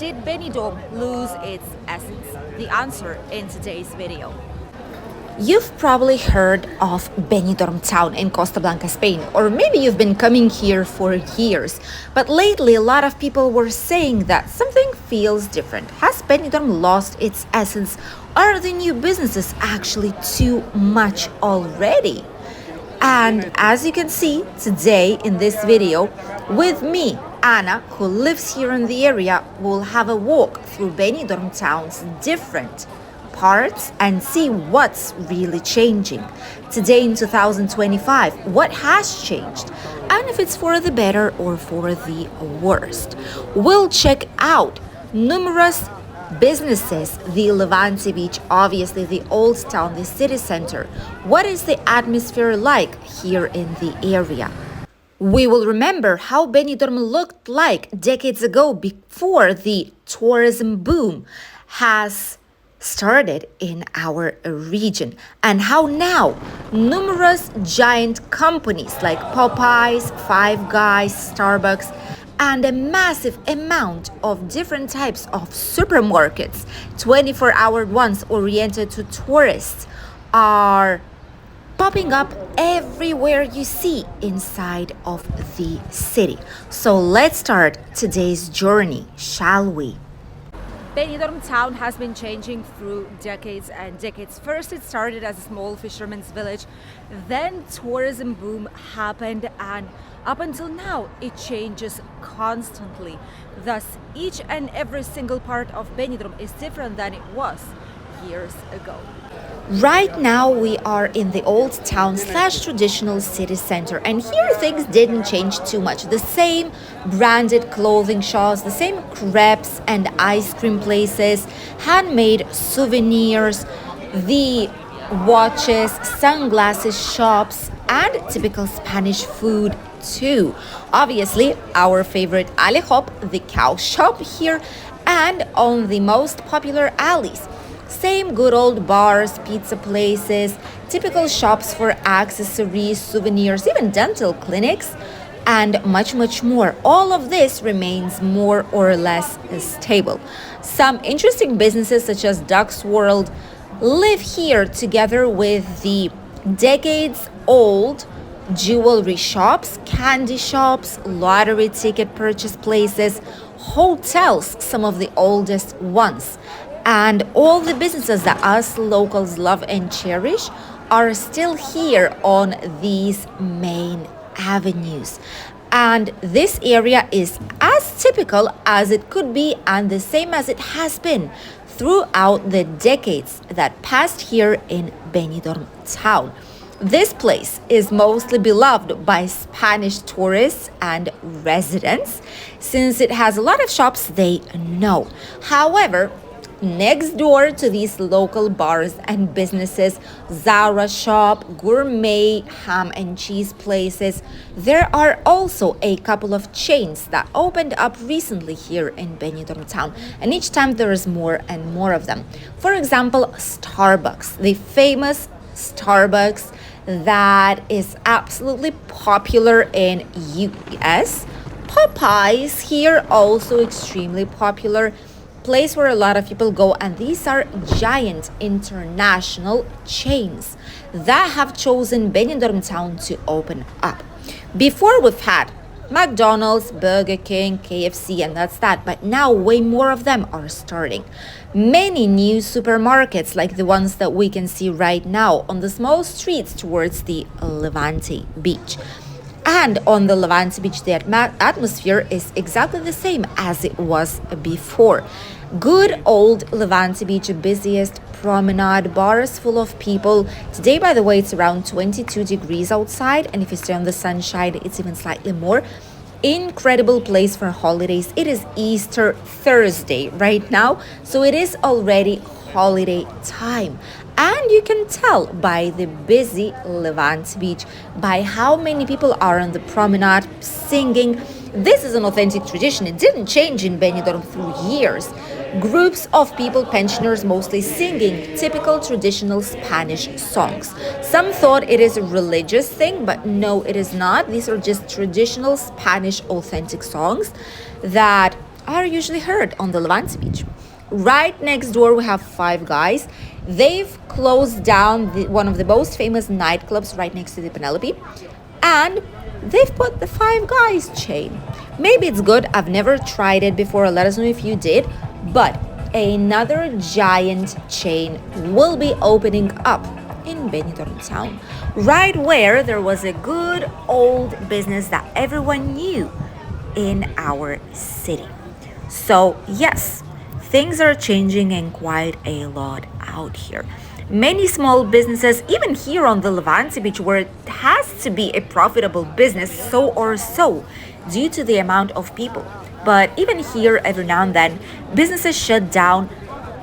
did Benidorm lose its essence? The answer in today's video. You've probably heard of Benidorm town in Costa Blanca, Spain, or maybe you've been coming here for years. But lately, a lot of people were saying that something feels different. Has Benidorm lost its essence? Are the new businesses actually too much already? And as you can see today in this video, with me, Anna, who lives here in the area, will have a walk through Benidorm town's different parts and see what's really changing. Today in 2025, what has changed? And if it's for the better or for the worst. We'll check out numerous businesses, the Levante Beach, obviously the old town, the city center. What is the atmosphere like here in the area? We will remember how Benidorm looked like decades ago before the tourism boom has started in our region, and how now numerous giant companies like Popeyes, Five Guys, Starbucks, and a massive amount of different types of supermarkets, 24-hour ones oriented to tourists, are popping up everywhere you see inside of the city. So let's start today's journey, shall we? Benidorm town has been changing through decades and decades. First, it started as a small fisherman's village, then tourism boom happened, and up until now, it changes constantly. Thus, each and every single part of Benidorm is different than it was years ago. Right now we are in the old town / traditional city center, and here things didn't change too much. The same branded clothing shops, the same crepes and ice cream places, handmade souvenirs, the watches, sunglasses shops, and typical Spanish food too. Obviously, our favorite Alejop, the cow shop here, and on the most popular alleys. Same good old bars, pizza places, typical shops for accessories, souvenirs, even dental clinics, and much more. All of this remains more or less stable. Some interesting businesses such as Duck's World live here together with the decades-old jewelry shops, candy shops, lottery ticket purchase places, hotels, some of the oldest ones. And all the businesses that us locals love and cherish are still here on these main avenues. And this area is as typical as it could be and the same as it has been throughout the decades that passed here in Benidorm town. This place is mostly beloved by Spanish tourists and residents since it has a lot of shops they know. However, next door to these local bars and businesses, Zara shop, gourmet ham and cheese places, there are also a couple of chains that opened up recently here in Benidorm town, and each time there is more and more of them. For example, Starbucks, the famous Starbucks that is absolutely popular in US. Popeyes here, also extremely popular, place where a lot of people go, and these are giant international chains that have chosen Benidorm town to open up. Before we've had McDonald's, Burger King, KFC, and that's that, but now way more of them are starting. Many new supermarkets like the ones that we can see right now on the small streets towards the Levante Beach. And on the Levante Beach, the atmosphere is exactly the same as it was before. Good old Levante Beach, busiest promenade, bars full of people. Today, by the way, it's around 22 degrees outside, and if you stay on the sunshine, it's even slightly more. Incredible place for holidays. It is Easter Thursday right now, so it is already holiday time. And you can tell by the busy Levante Beach, by how many people are on the promenade singing. This is an authentic tradition. It didn't change in Benidorm through years. Groups of people, pensioners mostly, singing typical traditional Spanish songs. Some thought it is a religious thing, but no, it is not. These are just traditional Spanish authentic songs that are usually heard on the Levante Beach. Right next door, we have Five Guys. They've closed down one of the most famous nightclubs right next to the Penelope, and they've put the Five Guys chain. Maybe it's good. I've never tried it before. Let us know if you did. But another giant chain will be opening up in Benidorm town, right where there was a good old business that everyone knew in our city. So, yes, things are changing and quite a lot out here. Many small businesses, even here on the Levante Beach, where it has to be a profitable business, so or so, due to the amount of people. But even here, every now and then, businesses shut down,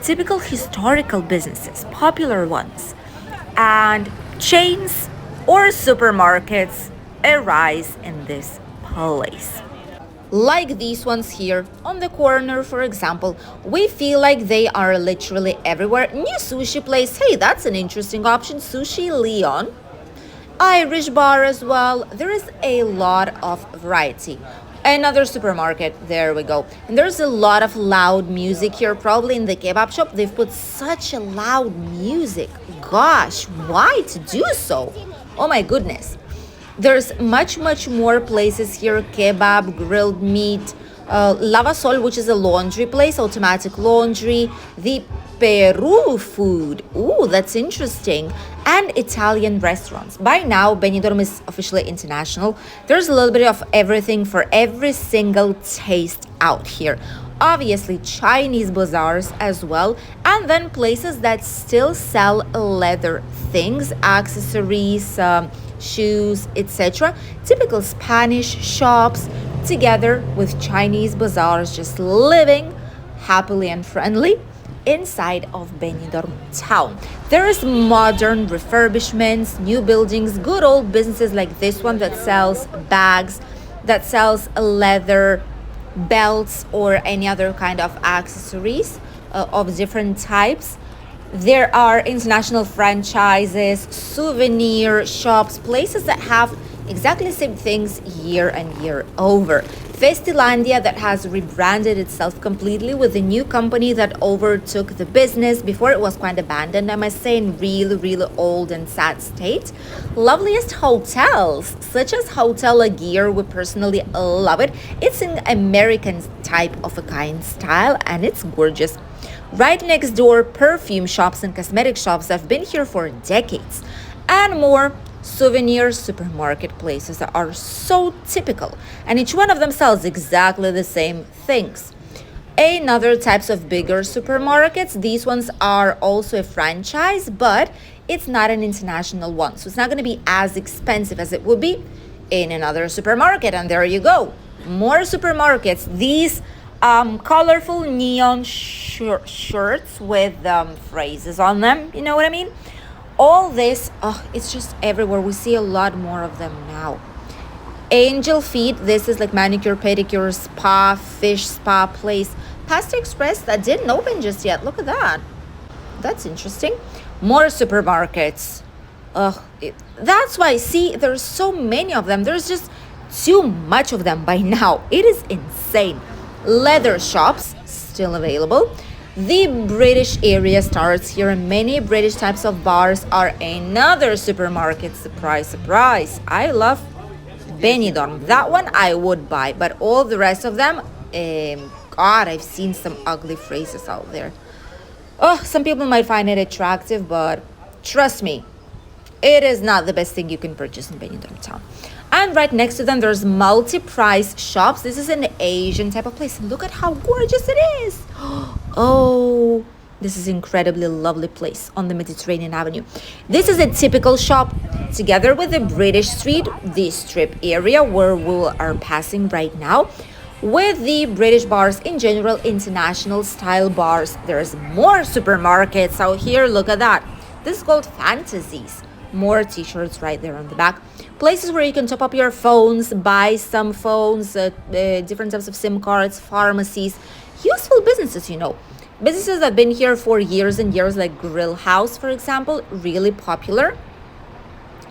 typical historical businesses, popular ones, and chains or supermarkets arise in this place. Like these ones here on the corner, for example, we feel like they are literally everywhere. New sushi place, hey, that's an interesting option. Sushi Leon. Irish bar as well. There is a lot of variety. Another supermarket, there we go. And there's a lot of loud music here, probably in the kebab shop. They've put such a loud music. Gosh, why to do so? Oh my goodness. There's much more places here. Kebab, grilled meat, Lava Sol, which is a laundry place, automatic laundry, the Peru food. Ooh, that's interesting. And Italian restaurants. By now, Benidorm is officially international. There's a little bit of everything for every single taste out here. Obviously, Chinese bazaars as well. And then places that still sell leather things, accessories, shoes, etc. Typical Spanish shops together with Chinese bazaars, just living happily and friendly inside of Benidorm town. There is modern refurbishments, new buildings, good old businesses like this one that sells bags, that sells leather belts or any other kind of accessories of different types. There are international franchises, souvenir shops, places that have exactly the same things year and year over. Festilandia that has rebranded itself completely with a new company that overtook the business. Before it was quite abandoned, I must say, in really old and sad state. Loveliest hotels, such as Hotel Aguirre, we personally love it. It's an American type of a kind style and it's gorgeous. Right next door, perfume shops and cosmetic shops have been here for decades. And more souvenir supermarket places that are so typical. And each one of them sells exactly the same things. Another types of bigger supermarkets. These ones are also a franchise, but it's not an international one. So it's not going to be as expensive as it would be in another supermarket. And there you go. More supermarkets. These colorful neon shirts with phrases on them, you know what I mean? All this, it's just everywhere. We see a lot more of them now. Angel Feet, this is like manicure, pedicure, spa, fish spa place. Pasta Express, that didn't open just yet. Look at that. That's interesting. More supermarkets. That's why, see, there's so many of them. There's just too much of them by now. It is insane. Leather shops still available. The British area starts here. Many British types of bars are another supermarket. Surprise. I love Benidorm. That one I would buy, but all the rest of them, God, I've seen some ugly phrases out there. Some people might find it attractive, but trust me, it is not the best thing you can purchase in Benidorm town. And right next to them, there's multi-price shops. This is an Asian type of place. Look at how gorgeous it is. Oh, this is incredibly lovely place on the Mediterranean Avenue. This is a typical shop together with the British street, the strip area where we are passing right now, with the British bars in general, international style bars. There's more supermarkets out here. Look at that. This is called Fantasies. More t-shirts right there on the back. Places where you can top up your phones, buy some phones, different types of SIM cards, pharmacies, useful businesses, you know. Businesses that have been here for years and years, like Grill House, for example, really popular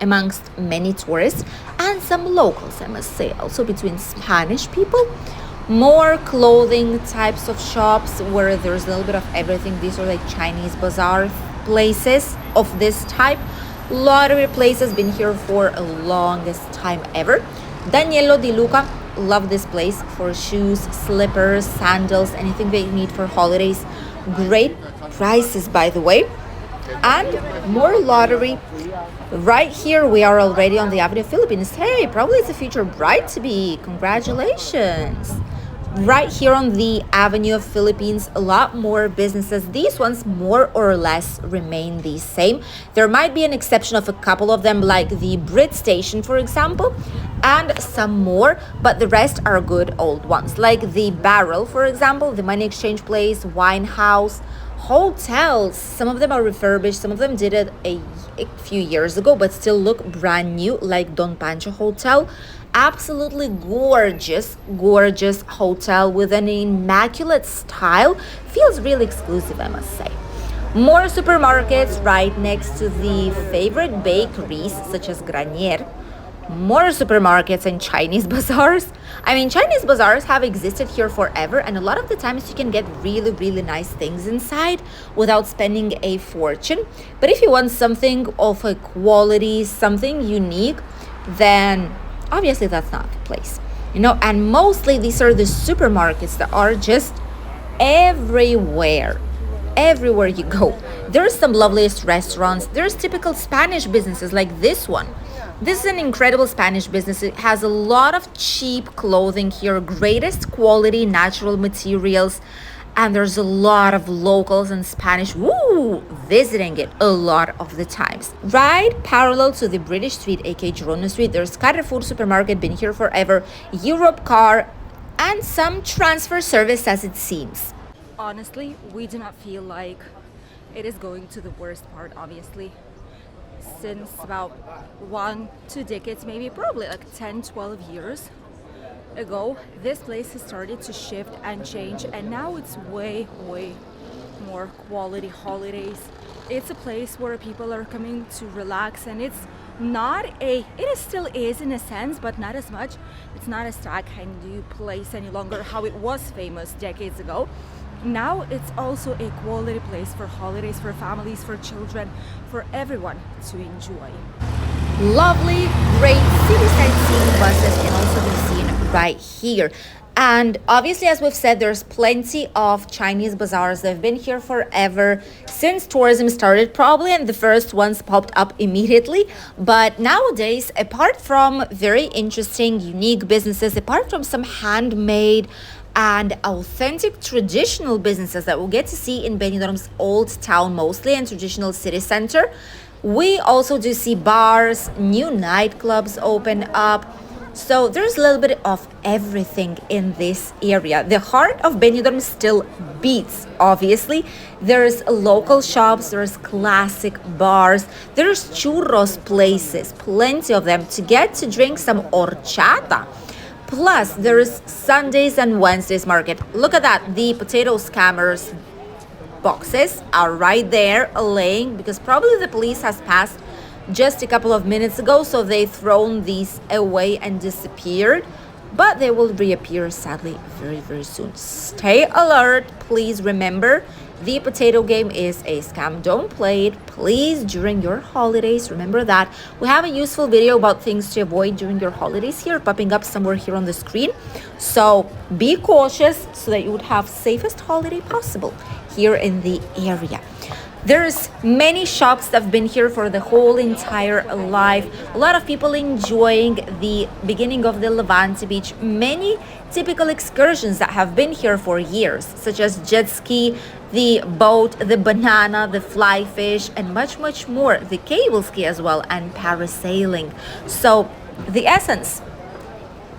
amongst many tourists and some locals, I must say, also between Spanish people. More clothing types of shops where there's a little bit of everything. These are like Chinese bazaar places of this type. Lottery places, been here for a longest time ever. Danielo Di Luca, love this place for shoes, slippers, sandals, anything that you need for holidays. Great prices, by the way. And more lottery. Right here, we are already on the Avenue Philippines. Hey, probably it's a future bride to be. Congratulations. Right here on the Avenue of Philippines, a lot more businesses. These ones more or less remain the same. There might be an exception of a couple of them, like the Brit Station, for example, and some more, but the rest are good old ones, like the Barrel, for example, the Money Exchange Place, Wine House, hotels. Some of them are refurbished, some of them did it a few years ago, but still look brand new, like Don Pancho Hotel. Absolutely gorgeous, gorgeous hotel with an immaculate style. Feels really exclusive, I must say. More supermarkets right next to the favorite bakeries such as Granier. More supermarkets and Chinese bazaars. I mean, Chinese bazaars have existed here forever, and a lot of the times you can get really, really nice things inside without spending a fortune. But if you want something of a quality, something unique, then obviously that's not the place. And mostly these are the supermarkets that are just everywhere. Everywhere you go. There's some loveliest restaurants. There's typical Spanish businesses like this one. This is an incredible Spanish business. It has a lot of cheap clothing here, greatest quality natural materials, and there's a lot of locals and Spanish visiting it a lot of the times. Right parallel to the British Street, aka Girona Street, there's Carrefour supermarket, been here forever, Europe Car, and some transfer service as it seems. Honestly, we do not feel like it is going to the worst part, obviously. Since about 1-2 decades, maybe probably like 10-12 years ago, this place has started to shift and change, and now it's way more quality holidays. It's a place where people are coming to relax, and it's not a it still is in a sense, but not as much. It's not a stag hang place any longer, how it was famous decades ago. Now it's also a quality place for holidays, for families, for children, for everyone to enjoy. Lovely, great city sightseeing buses can also be seen right here. And obviously, as we've said, there's plenty of Chinese bazaars. They've been here forever, since tourism started probably, and the first ones popped up immediately. But nowadays, apart from very interesting, unique businesses, apart from some handmade and authentic traditional businesses that we'll get to see in Benidorm's old town mostly and traditional city center, we also do see bars, new nightclubs open up. So there's a little bit of everything in this area. The heart of Benidorm still beats, obviously. There's local shops, there's classic bars, there's churros places, plenty of them, to get to drink some horchata. Plus, there's Sundays and Wednesdays market. Look at that. The potato scammers boxes are right there laying, because probably the police has passed just a couple of minutes ago, so they've thrown these away and disappeared. But they will reappear, sadly, very soon. Stay alert. Please remember, the potato game is a scam. Don't play it, please, during your holidays. Remember that. We have a useful video about things to avoid during your holidays here, popping up somewhere here on the screen. So be cautious so that you would have safest holiday possible here in the area. There's many shops that have been here for the whole entire life. A lot of people enjoying the beginning of the Levante Beach. Many typical excursions that have been here for years, such as jet ski, the boat, the banana, the fly fish, and much more. The cable ski as well, and parasailing. So the essence,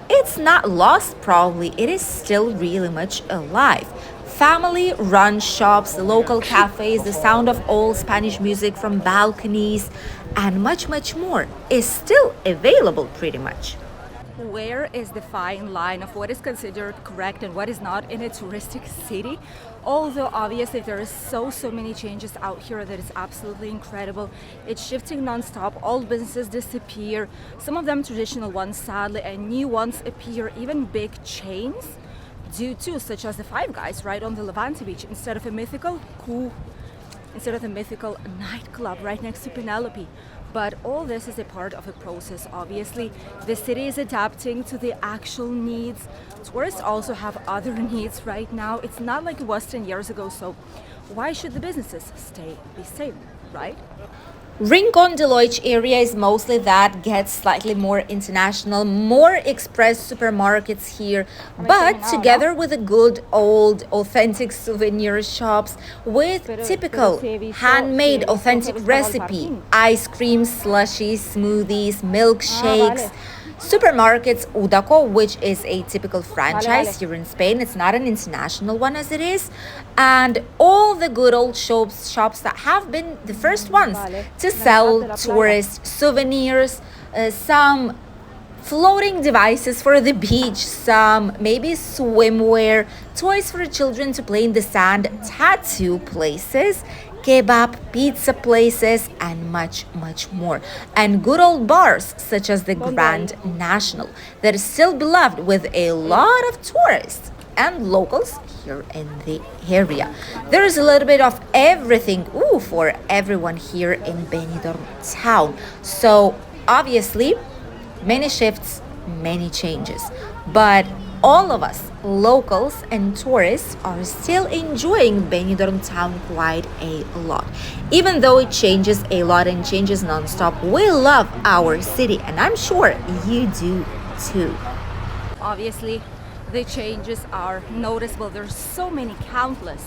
it's not lost probably. It is still really much alive. Family-run shops, local cafes, the sound of old Spanish music from balconies, and much more is still available pretty much. Where is the fine line of what is considered correct and what is not in a touristic city? Although obviously there is so many changes out here that is absolutely incredible. It's shifting non-stop. Old businesses disappear, some of them traditional ones sadly, and new ones appear, even big chains. do too, such as the Five Guys right on the Levante Beach, instead of a mythical nightclub right next to Penelope. But all this is a part of a process, obviously. The city is adapting to the actual needs. Tourists also have other needs right now. It's not like it was 10 years ago, so why should the businesses be same, right? Rincon Deloitte area is mostly that, gets slightly more international, more express supermarkets here, but together with the good old authentic souvenir shops with typical handmade authentic recipe, ice cream, slushies, smoothies, milkshakes. Supermarkets Udaco, which is a typical franchise here in Spain. It's not an international one as it is. And all the good old shops that have been the first ones to sell tourist souvenirs, some floating devices for the beach, some maybe swimwear, toys for children to play in the sand, tattoo places, kebab, pizza places, and much, much more. And good old bars such as the Grand National that is still beloved with a lot of tourists and locals here in the area. There is a little bit of everything for everyone here in Benidorm town. So obviously, many shifts, many changes. But all of us, locals and tourists, are still enjoying Benidorm town quite a lot. Even though it changes a lot and changes non-stop, we love our city, and I'm sure you do too. Obviously, the changes are noticeable. There's so many countless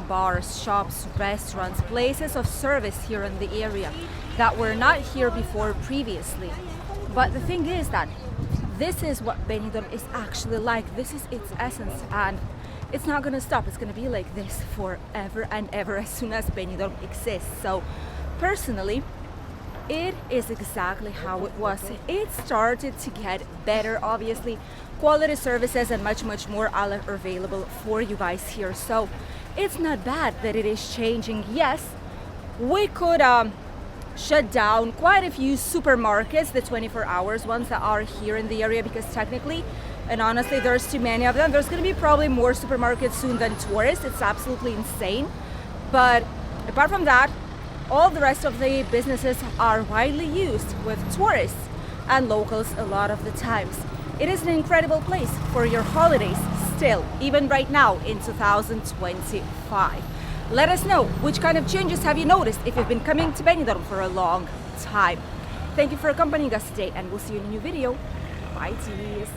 bars, shops, restaurants, places of service here in the area that were not here before previously. But the thing is that this is what Benidorm is actually like. This is its essence, and it's not gonna stop. It's gonna be like this forever and ever as soon as Benidorm exists. So personally, it is exactly how it was. It started to get better, obviously. Quality services and much, much more are available for you guys here. So it's not bad that it is changing. Yes, we could shut down quite a few supermarkets, the 24 hours ones that are here in the area, because technically and honestly there's too many of them. There's going to be probably more supermarkets soon than tourists. It's absolutely insane. But apart from that, all the rest of the businesses are widely used with tourists and locals a lot of the times. It is an incredible place for your holidays still, even right now in 2025. Let us know which kind of changes have you noticed if you've been coming to Benidorm for a long time. Thank you for accompanying us today, and we'll see you in a new video. Bye, teas.